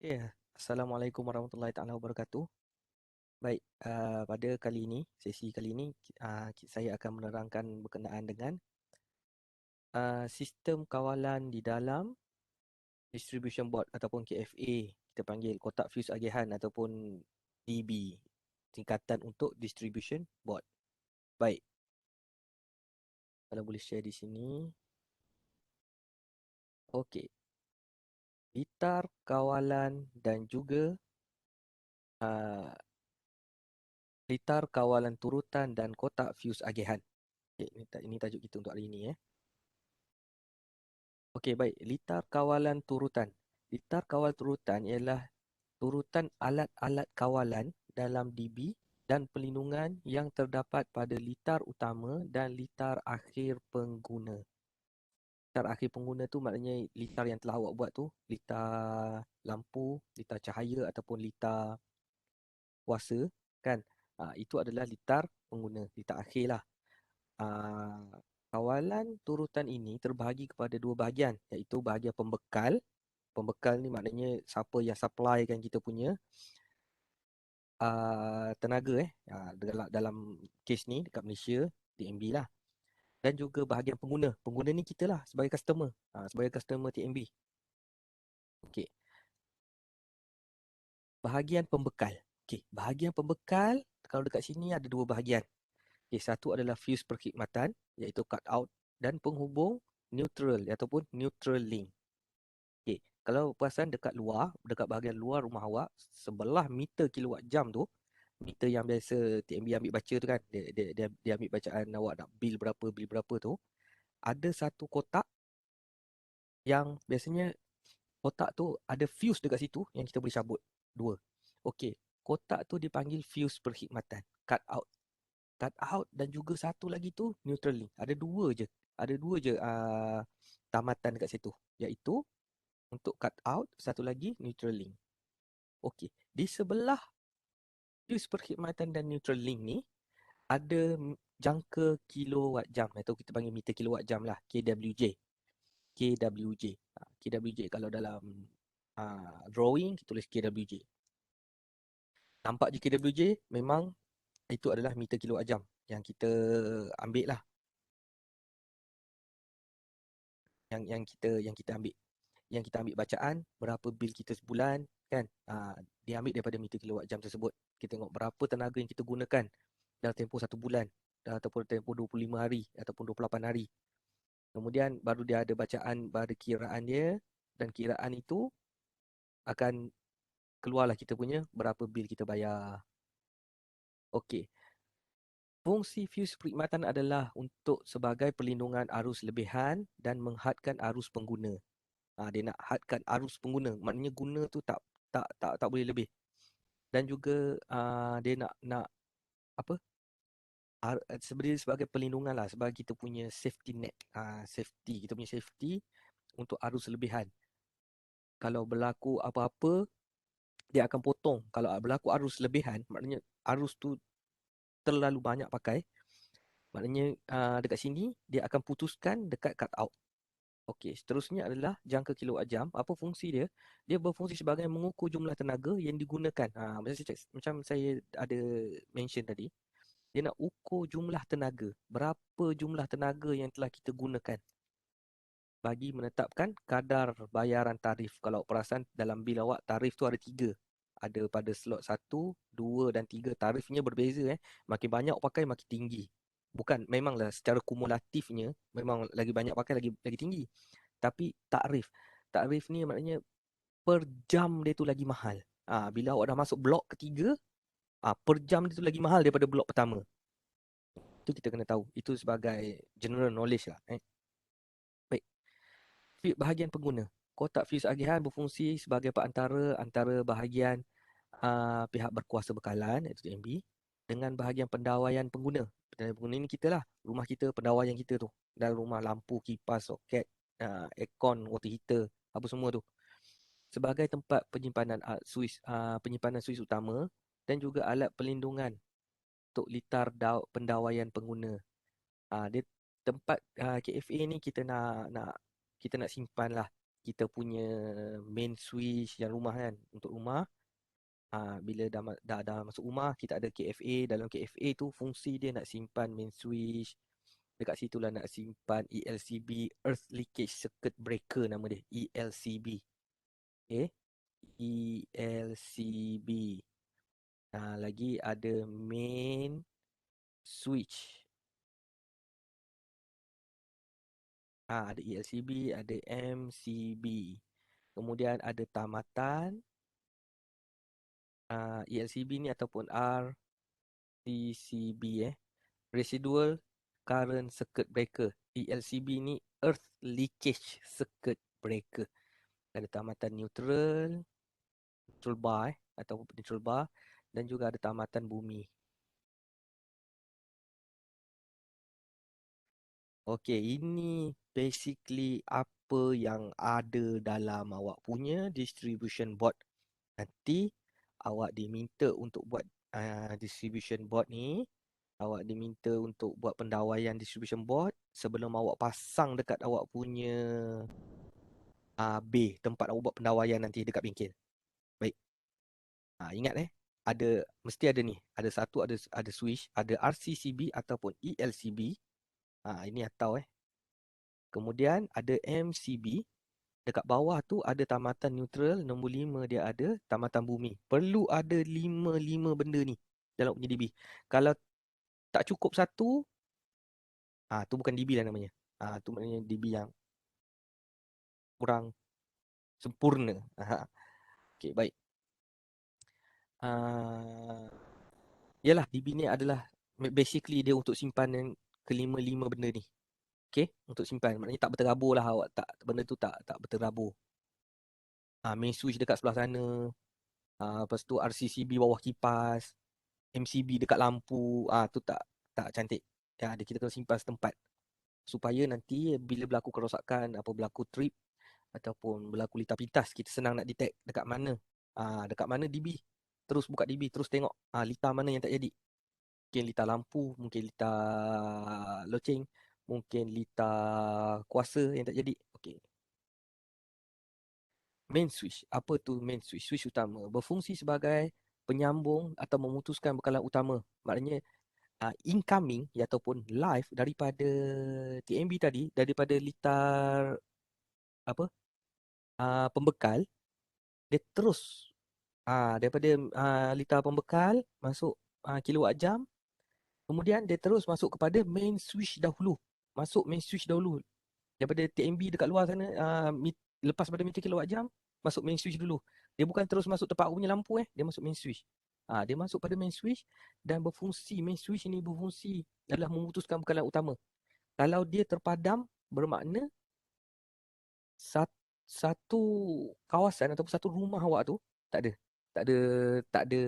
Okay. Assalamualaikum warahmatullahi taala wabarakatuh. Baik, pada kali ini, sesi kali ini, saya akan menerangkan berkenaan dengan sistem kawalan di dalam distribution board ataupun KFA. Kita panggil kotak fuse agihan ataupun DB, tingkatan untuk distribution board. Baik, kalau boleh share di sini. Okey, litar kawalan dan juga uh, litar kawalan turutan dan kotak fuse agihan. Okay, ini tajuk kita untuk hari ini. Okey, baik. Litar kawalan turutan. Litar kawal turutan ialah turutan alat-alat kawalan dalam DB dan pelindungan yang terdapat pada litar utama dan litar akhir pengguna. Litar akhir pengguna tu maknanya litar yang telah awak buat tu, litar lampu, litar cahaya ataupun litar kuasa, kan? Itu adalah litar pengguna, litar akhir lah. Ah, Kawalan turutan ini terbahagi kepada dua bahagian, iaitu bahagian pembekal. Pembekal ni maknanya siapa yang supplykan kita punya tenaga dalam kes ni dekat Malaysia, TMB lah. Dan juga bahagian pengguna. Pengguna ni kita lah sebagai customer, sebagai customer TMB. Okey, bahagian pembekal. Okey, bahagian pembekal kalau dekat sini ada dua bahagian. Okey, satu adalah fuse perkhidmatan, iaitu cut out, dan penghubung neutral ataupun neutral link. Okey, kalau perasan dekat luar, dekat bahagian luar rumah awak, sebelah meter kilowatt jam tu, meter yang biasa TMB ambil baca tu kan, dia ambil bacaan awak nak bil berapa tu, ada satu kotak yang biasanya kotak tu ada fuse dekat situ yang kita boleh cabut. Dua. Okey, kotak tu dipanggil fuse perkhidmatan, cut out. Cut out dan juga satu lagi tu neutral link. Ada dua je. Ada dua je tamatan dekat situ, iaitu untuk cut out, satu lagi neutral link. Okey, di sebelah fuse perkhidmatan dan neutral link ni ada jangka kilowatt jam, atau kita panggil meter kilowatt jam lah, KWJ. KWJ. KWJ kalau dalam drawing kita tulis KWJ. Nampak je KWJ, memang itu adalah meter kilowatt jam yang kita ambil lah, yang kita ambil, bacaan berapa bil kita sebulan, kan. Dia ambil daripada meter kilowatt jam tersebut. Kita tengok berapa tenaga yang kita gunakan dalam tempoh 1 bulan, ataupun tempoh 25 hari ataupun 28 hari. Kemudian baru dia ada bacaan pada kiraan dia, dan kiraan itu akan keluarlah kita punya berapa bil kita bayar. Okey. Fungsi fuse perkhidmatan adalah untuk sebagai perlindungan arus lebihan dan menghadkan arus pengguna. Dia nak hadkan arus pengguna, maknanya guna tu tak boleh lebih. Dan juga dia nak apa? Sebenarnya sebagai perlindungan lah, sebagai kita punya safety net, safety, kita punya safety untuk arus lebihan. Kalau berlaku apa-apa, dia akan potong. Kalau berlaku arus lebihan, maknanya arus tu terlalu banyak pakai, maknanya dekat sini dia akan putuskan dekat cut out. Okey, seterusnya adalah jangka kilowatt jam. Apa fungsi dia? Dia berfungsi sebagai mengukur jumlah tenaga yang digunakan. Macam saya ada mention tadi, dia nak ukur jumlah tenaga. Berapa jumlah tenaga yang telah kita gunakan bagi menetapkan kadar bayaran tarif. Kalau perasan dalam bil awak, tarif tu ada 3. Ada pada slot 1, 2 dan 3. Tarifnya berbeza. Makin banyak pakai, makin tinggi. Bukan, memanglah secara kumulatifnya, memang lagi banyak pakai, lagi tinggi. Tapi Takrif ni maknanya per jam dia tu lagi mahal. Bila awak dah masuk blok ketiga, per jam dia tu lagi mahal daripada blok pertama. Itu kita kena tahu. Itu sebagai general knowledge lah. Baik. Bahagian pengguna. Kotak fuse agihan berfungsi sebagai perantara antara bahagian pihak berkuasa bekalan, iaitu TMB, dengan bahagian pendawaian pengguna. Pendawaian pengguna ni kita lah. Rumah kita, pendawaian kita tu. Dalam rumah, lampu, kipas, soket, aircon, water heater, apa semua tu. Sebagai tempat penyimpanan penyimpanan suis utama dan juga alat pelindungan untuk litar pendawaian pengguna. Dia tempat KFA ni kita nak simpan lah kita punya main switch yang rumah kan, untuk rumah. Bila dah masuk rumah, kita ada KFA. Dalam KFA tu fungsi dia nak simpan main switch. Dekat situ lah nak simpan ELCB, Earth Leakage Circuit Breaker nama dia. ELCB. Okay. ELCB. Lagi ada main switch. Ada ELCB, ada MCB. Kemudian ada tamatan. ELCB ni ataupun RCCB, Residual Current Circuit Breaker. ELCB ni Earth Leakage Circuit Breaker. Ada tamatan neutral, neutral bar ataupun neutral bar, dan juga ada tamatan bumi. Okey, ini basically apa yang ada dalam awak punya distribution board. Nanti awak diminta untuk buat distribution board ni. Awak diminta untuk buat pendawaian distribution board sebelum awak pasang dekat awak punya bay, tempat awak buat pendawaian nanti dekat bengkel. Baik. Ingat mesti ada ni. Ada satu, ada switch, ada RCCB ataupun ELCB. Ini atau Kemudian ada MCB. Dekat bawah tu ada tamatan neutral, nombor 5 dia ada, tamatan bumi. Perlu ada 5 benda ni dalam punya DB. Kalau tak cukup satu, tu bukan DB lah namanya. Tu maknanya DB yang kurang sempurna. Okey, baik. Yalah, DB ni adalah basically dia untuk simpanan kelima-lima benda ni. Okey, untuk simpan. Maknanya tak berterabur lah awak, benda tu tak berterabur. Main switch dekat sebelah sana. Lepas tu RCCB bawah kipas. MCB dekat lampu. Tu tak cantik. Kita kena simpan setempat. Supaya nanti bila berlaku kerosakan, berlaku trip ataupun berlaku litar pintas, kita senang nak detect dekat mana DB. Terus buka DB, terus tengok litar mana yang tak jadi. Mungkin litar lampu, mungkin litar loceng, mungkin litar kuasa yang tak jadi. Okey. Main switch. Apa tu main switch? Switch utama berfungsi sebagai penyambung atau memutuskan bekalan utama. Maknanya incoming ataupun live daripada TMB tadi, daripada litar pembekal, dia terus daripada litar pembekal masuk kilowatt jam, kemudian dia terus masuk kepada main switch dahulu. Masuk main switch dahulu. Daripada TMB dekat luar sana, lepas pada meter kilowatt jam, masuk main switch dulu. Dia bukan terus masuk tempat aku punya lampu, dia masuk main switch. Dia masuk pada main switch dan main switch ini berfungsi adalah memutuskan bekalan utama. Kalau dia terpadam, bermakna satu kawasan ataupun satu rumah awak tu tak ada tak ada tak ada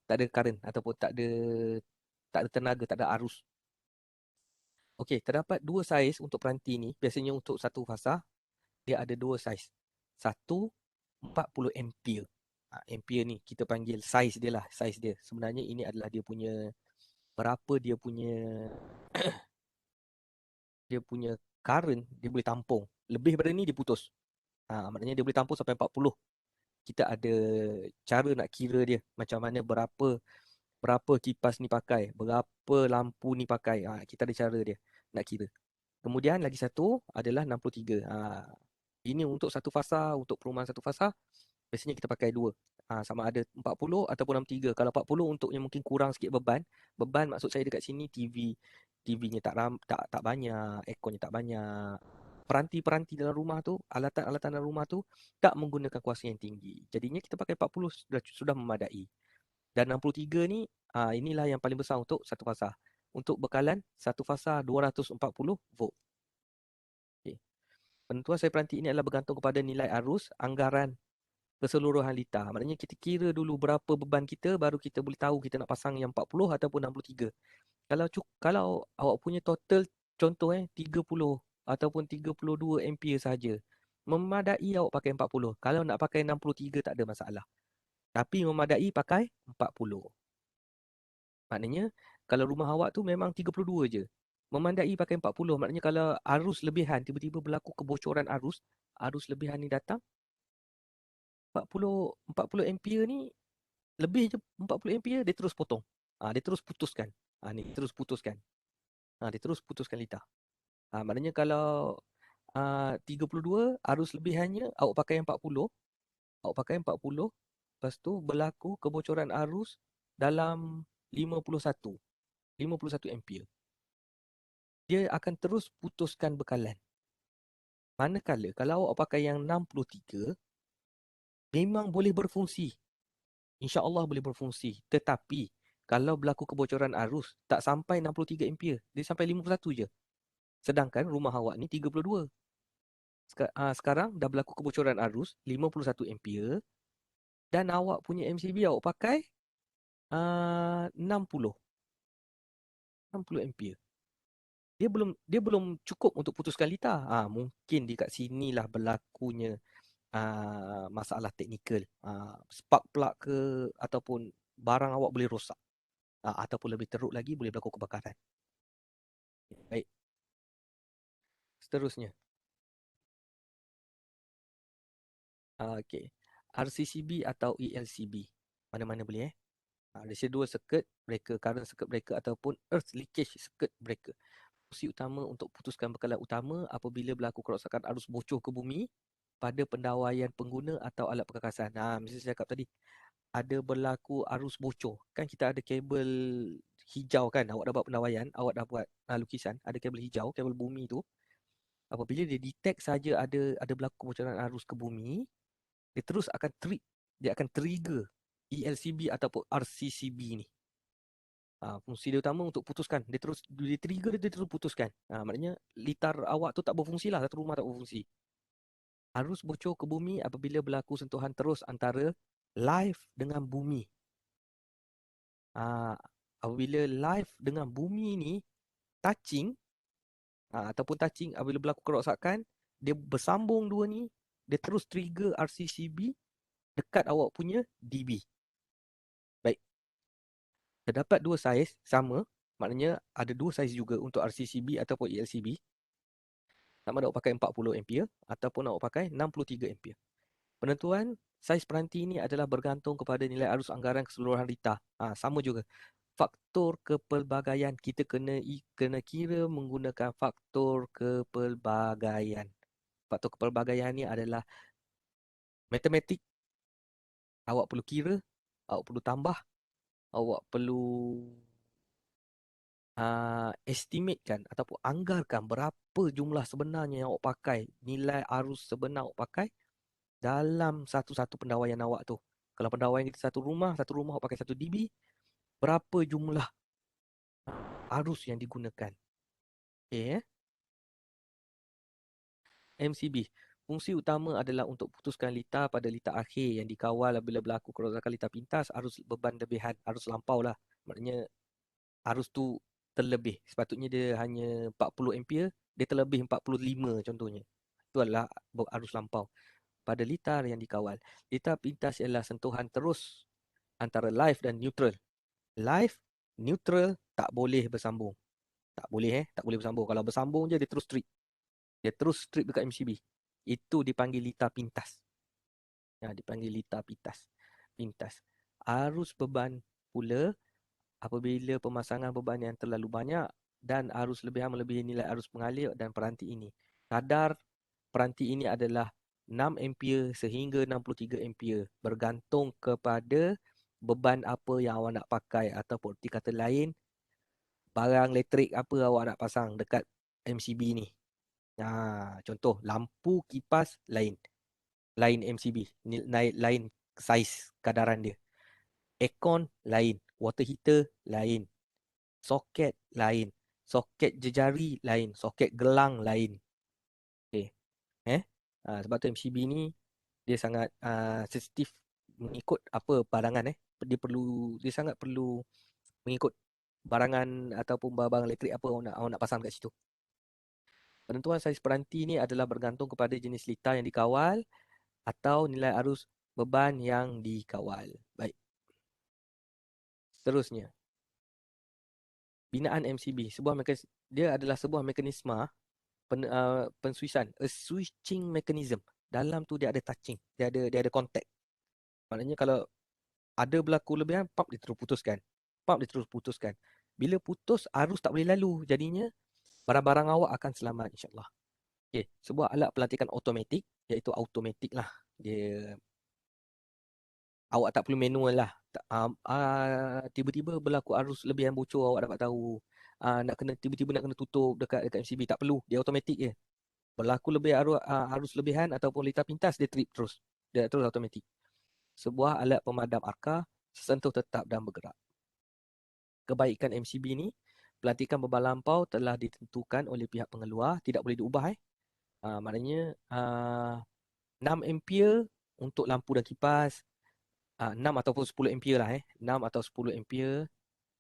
tak ada current ataupun tak ada tenaga, tak ada arus. Okey, terdapat dua saiz untuk peranti ni. Biasanya untuk satu fasa dia ada dua saiz. Satu 40 ampere. Ampere ni kita panggil saiz dia lah, saiz dia. Sebenarnya ini adalah dia punya berapa dia punya current dia boleh tampung. Lebih daripada ni dia putus. Maknanya dia boleh tampung sampai 40. Kita ada cara nak kira dia, macam mana berapa kipas ni pakai, berapa lampu ni pakai. Kita ada cara dia nak kira. Kemudian lagi satu adalah 63. Ini untuk satu fasa, untuk perumahan satu fasa, biasanya kita pakai dua. Sama ada 40 ataupun 63. Kalau 40 untuk yang mungkin kurang sikit beban. Beban maksud saya dekat sini TV-nya tak banyak, airconnya tak banyak. Peranti-peranti dalam rumah tu, alatan-alatan dalam rumah tu tak menggunakan kuasa yang tinggi. Jadinya kita pakai 40 sudah memadai. Dan 63 ni, inilah yang paling besar untuk satu fasa. Untuk bekalan, satu fasa 240 volt. Okay. Penentuan saiz peranti ini adalah bergantung kepada nilai arus, anggaran keseluruhan litar. Maknanya kita kira dulu berapa beban kita, baru kita boleh tahu kita nak pasang yang 40 ataupun 63. Kalau awak punya total, contoh 30 ataupun 32 ampere saja, memadai awak pakai 40. Kalau nak pakai 63 tak ada masalah. Tapi memadai pakai 40. Maknanya kalau rumah awak tu memang 32 je, memadai pakai 40. Maknanya kalau arus lebihan, tiba-tiba berlaku kebocoran arus, arus lebihan ni datang, 40 ampere ni lebih je 40 ampere dia terus potong. Dia terus putuskan. Ni terus putuskan. Dia terus putuskan litar. Maknanya kalau 32 arus lebihannya awak pakai 40, lepas tu berlaku kebocoran arus dalam 51 ampere. Dia akan terus putuskan bekalan. Manakala kalau awak pakai yang 63, memang boleh berfungsi. InsyaAllah boleh berfungsi. Tetapi kalau berlaku kebocoran arus, tak sampai 63 ampere. Dia sampai 51 je. Sedangkan rumah awak ni 32. Sekarang dah berlaku kebocoran arus 51 ampere dan awak punya MCB awak pakai 60 ampere. Dia belum cukup untuk putuskan litar. Mungkin di kat sinilah berlakunya masalah teknikal. Spark plug ke ataupun barang awak boleh rosak. Ataupun lebih teruk lagi boleh berlaku kebakaran. Baik. Seterusnya. Okey. RCCB atau ELCB. Mana-mana boleh Residual circuit breaker, current circuit breaker ataupun earth leakage circuit breaker. Fungsi utama untuk putuskan bekalan utama apabila berlaku kerosakan arus bocor ke bumi pada pendawaian pengguna atau alat perkakasan. Mesti saya cakap tadi, ada berlaku arus bocor. Kan kita ada kabel hijau kan, awak dah buat pendawaian, awak dah buat lukisan, ada kabel hijau, kabel bumi tu. Apabila dia detect saja ada berlaku kebocoran arus ke bumi, dia akan trigger ELCB ataupun RCCB ni. Fungsi dia utama untuk putuskan. Dia trigger, dia terus putuskan. Maknanya litar awak tu tak berfungsi lah, satu rumah tak berfungsi. Arus bocor ke bumi apabila berlaku sentuhan terus antara live dengan bumi. Apabila live dengan bumi ni touching, ataupun touching apabila berlaku kerosakan, dia bersambung dua ni, dia terus trigger RCCB dekat awak punya DB. Baik. Terdapat dua saiz sama, maknanya ada dua saiz juga untuk RCCB ataupun ELCB. Sama ada awak pakai 40 ampere ataupun awak pakai 63 ampere. Penentuan saiz peranti ini adalah bergantung kepada nilai arus anggaran keseluruhan litar. Sama juga. Faktor kepelbagaian kita kena kira menggunakan faktor kepelbagaian. Faktor kepelbagaian ni adalah matematik. Awak perlu kira, awak perlu tambah, awak perlu estimatekan ataupun anggarkan berapa jumlah sebenarnya yang awak pakai, nilai arus sebenar awak pakai dalam satu-satu pendawaian awak tu. Kalau pendawaian kita satu rumah awak pakai 1 dB, berapa jumlah arus yang digunakan. Okay, MCB. Fungsi utama adalah untuk putuskan litar pada litar akhir yang dikawal apabila berlaku kerosakan litar pintas, arus beban lebihan, arus lampau lah. Maknanya arus tu terlebih. Sepatutnya dia hanya 40 ampere, dia terlebih 45 contohnya. Itu adalah arus lampau pada litar yang dikawal. Litar pintas ialah sentuhan terus antara live dan neutral. Live, neutral tak boleh bersambung. Tak boleh bersambung. Kalau bersambung je dia terus strip. Dia terus strip dekat MCB. Itu dipanggil litar pintas. Dipanggil litar pintas. Arus beban pula apabila pemasangan beban yang terlalu banyak dan arus lebihan melebihi nilai arus pengalir dan peranti ini. Kadar peranti ini adalah 6 ampere sehingga 63 ampere bergantung kepada beban apa yang awak nak pakai ataupun arti kata lain barang elektrik apa awak nak pasang dekat MCB ni. Contoh lampu kipas lain MCB, lain saiz kadaran dia. Aircon lain, water heater lain, soket lain, soket jejari lain, soket gelang lain. Okey. Sebab tu MCB ni dia sangat sensitif mengikut apa barangan dia sangat perlu mengikut barangan ataupun barang elektrik apa awak nak pasang kat situ. Penentuan saiz peranti ni adalah bergantung kepada jenis litar yang dikawal atau nilai arus beban yang dikawal. Baik. Seterusnya. Binaan MCB. Dia adalah sebuah mekanisme pensuisan, a switching mechanism. Dalam tu dia ada touching, dia ada contact. Maknanya kalau ada berlaku lebihan, pump dia terus putuskan. Pump dia terus putuskan. Bila putus, arus tak boleh lalu. Jadinya barang-barang awak akan selamat insyaAllah. Okay. Sebuah alat pelantikan automatik, iaitu automatik lah. Dia, awak tak perlu manual lah. Tiba-tiba berlaku arus lebihan bocor, awak dapat tahu. Tiba-tiba nak kena tutup dekat MCB, tak perlu. Dia automatik je. Berlaku lebih arus lebihan ataupun litar pintas, dia trip terus. Dia terus automatik. Sebuah alat pemadam arka, sesentuh tetap dan bergerak. Kebaikan MCB ni, pelantikan beban lampau telah ditentukan oleh pihak pengeluar, tidak boleh diubah. Maknanya 6 ampere untuk lampu dan kipas, 6 ataupun 10 ampere lah. 6 atau 10 ampere,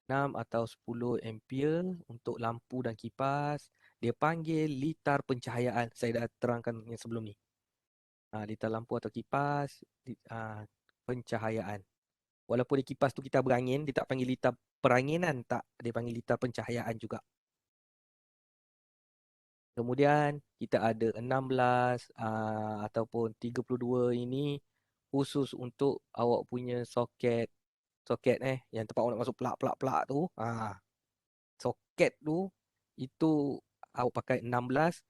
6 atau 10 ampere untuk lampu dan kipas. Dia panggil litar pencahayaan. Saya dah terangkan yang sebelum ni. Litar lampu atau kipas, pencahayaan. Walaupun di kipas tu kita berangin, dia tak panggil litar peranginan, tak. Dia panggil litar pencahayaan juga. Kemudian kita ada 16 ataupun 32 ini khusus untuk awak punya soket. Soket yang tempat awak nak masuk plug tu. Soket tu itu awak pakai 16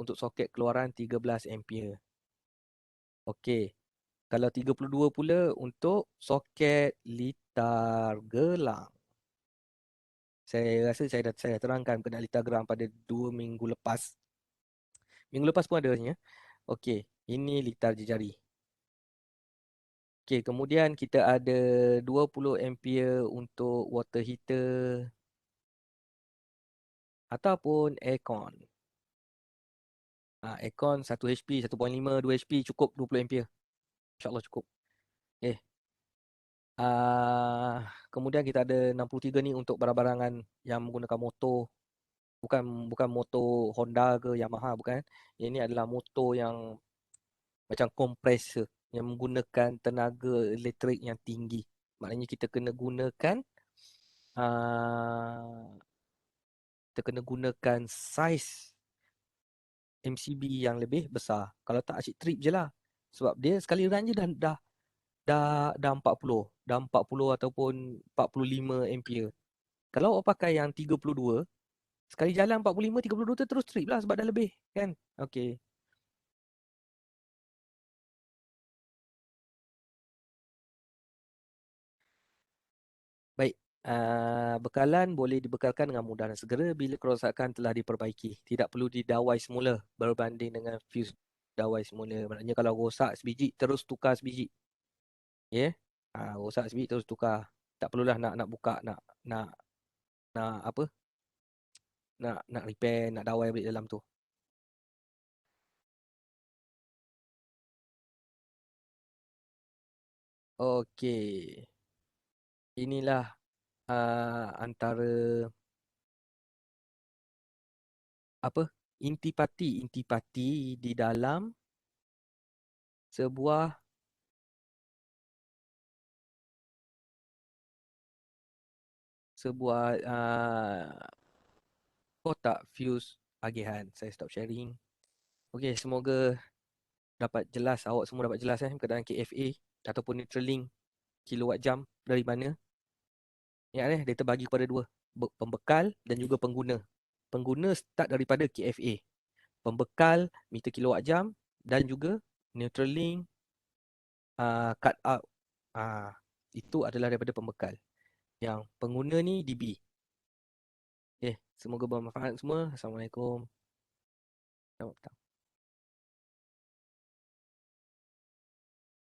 untuk soket keluaran 13 ampere. Okey. Kalau 32 pula untuk soket litar gelang. Saya rasa saya dah terangkan berkenaan litar gelang pada 2 minggu lepas. Minggu lepas pun adanya. Okey, ini litar jejari. Okey, kemudian kita ada 20 ampere untuk water heater ataupun aircon. Aircon 1 HP, 1.5, 2 HP cukup 20 ampere. InsyaAllah cukup. Kemudian kita ada 63 ni untuk barang-barangan yang menggunakan motor. Bukan motor Honda ke Yamaha, bukan. Ini adalah motor yang macam kompresor yang menggunakan tenaga elektrik yang tinggi. Maknanya kita kena gunakan saiz MCB yang lebih besar. Kalau tak, asyik trip je lah. Sebab dia sekali run je dah 40. Dah 40 ataupun 45 ampere. Kalau awak pakai yang 32, sekali jalan 45, 32 tu terus trip lah sebab dah lebih. Kan? Okey. Baik. Bekalan boleh dibekalkan dengan mudah dan segera bila kerosakan telah diperbaiki. Tidak perlu didawai semula berbanding dengan fuse dawai semula. Maknanya kalau rosak sebiji, terus tukar sebiji. Ya? Rosak sebiji terus tukar. Tak perlulah nak buka, nak apa? Nak repair, nak dawai balik dalam tu. Okey. Inilah antara apa? Intipati di dalam sebuah kotak fuse agihan. Saya stop sharing. Okey, semoga dapat jelas, awak semua dapat jelas berkenaan KFA ataupun neutral link kilowatt jam dari mana. Ingat dia terbagi kepada dua, pembekal dan juga pengguna. Pengguna start daripada KFA. Pembekal meter kilowatt jam dan juga neutral link cut out. Itu adalah daripada pembekal. Yang pengguna ni DB. Semoga bermanfaat semua. Assalamualaikum. Selamat petang.